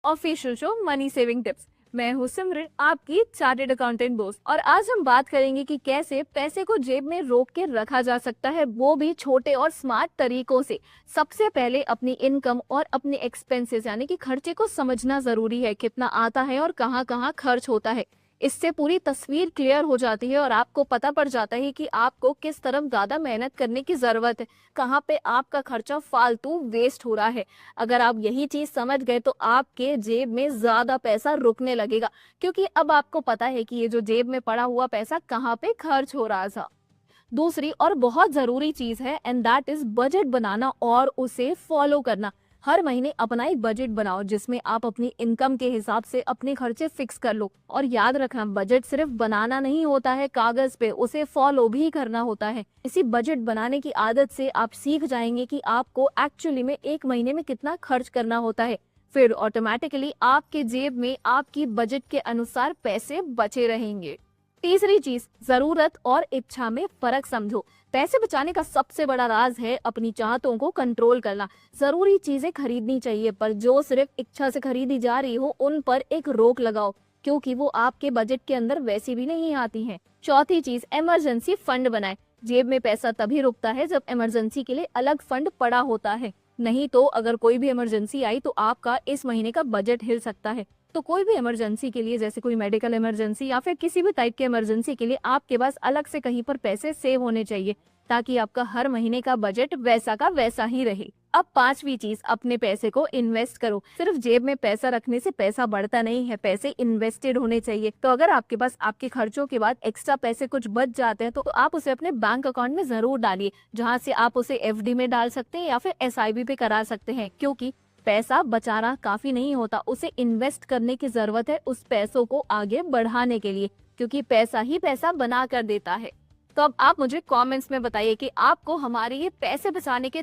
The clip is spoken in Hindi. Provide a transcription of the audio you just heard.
Official show money saving tips. मैं हूँ सिमरन, आपकी चार्टेड अकाउंटेंट दोस्त, और आज हम बात करेंगे कि कैसे पैसे को जेब में रोक के रखा जा सकता है, वो भी छोटे और स्मार्ट तरीकों से। सबसे पहले अपनी इनकम और अपने एक्सपेंसेस यानी कि खर्चे को समझना जरूरी है, कितना आता है और कहाँ कहाँ खर्च होता है। इससे पूरी तस्वीर क्लियर हो जाती है और आपको पता पड़ जाता है कि आपको किस तरफ ज्यादा मेहनत करने की जरूरत है, कहाँ पे आपका खर्चा फालतू वेस्ट हो रहा है। अगर आप यही चीज समझ गए तो आपके जेब में ज्यादा पैसा रुकने लगेगा, क्योंकि अब आपको पता है कि ये जो जेब में पड़ा हुआ पैसा कहाँ पे खर्च हो रहा था। दूसरी और बहुत जरूरी चीज है, एंड दैट इज बजट बनाना और उसे फॉलो करना। हर महीने अपना एक बजट बनाओ जिसमें आप अपनी इनकम के हिसाब से अपने खर्चे फिक्स कर लो। और याद रखना, बजट सिर्फ बनाना नहीं होता है कागज पे, उसे फॉलो भी करना होता है। इसी बजट बनाने की आदत से आप सीख जाएंगे कि आपको एक्चुअली में एक महीने में कितना खर्च करना होता है। फिर ऑटोमेटिकली आपके जेब में आपकी बजट के अनुसार पैसे बचे रहेंगे। तीसरी चीज, जरूरत और इच्छा में फर्क समझो। पैसे बचाने का सबसे बड़ा राज है अपनी चाहतों को कंट्रोल करना। जरूरी चीजें खरीदनी चाहिए, पर जो सिर्फ इच्छा से खरीदी जा रही हो उन पर एक रोक लगाओ, क्योंकि वो आपके बजट के अंदर वैसी भी नहीं आती हैं। चौथी चीज, इमरजेंसी फंड बनाए। जेब में पैसा तभी रुकता है जब इमरजेंसी के लिए अलग फंड पड़ा होता है। नहीं तो अगर कोई भी इमरजेंसी आई तो आपका इस महीने का बजट हिल सकता है। तो कोई भी इमरजेंसी के लिए, जैसे कोई मेडिकल इमरजेंसी या फिर किसी भी टाइप के इमरजेंसी के लिए, आपके पास अलग से कहीं पर पैसे सेव होने चाहिए, ताकि आपका हर महीने का बजट वैसा का वैसा ही रहे। अब पांचवी चीज, अपने पैसे को इन्वेस्ट करो। सिर्फ जेब में पैसा रखने से पैसा बढ़ता नहीं है, पैसे इन्वेस्टेड होने चाहिए। तो अगर आपके पास आपके खर्चों के बाद एक्स्ट्रा पैसे कुछ बच जाते हैं तो आप उसे अपने बैंक अकाउंट में जरूर डालिए, जहाँ से आप उसे एफडी में डाल सकते हैं या फिर एसआईपी पे करा सकते हैं। क्योंकि पैसा बचाना काफी नहीं होता, उसे इन्वेस्ट करने की जरूरत है उस पैसों को आगे बढ़ाने के लिए, क्योंकि पैसा ही पैसा बना कर देता है। तो अब आप मुझे कमेंट्स में बताइए कि आपको हमारे ये पैसे बचाने के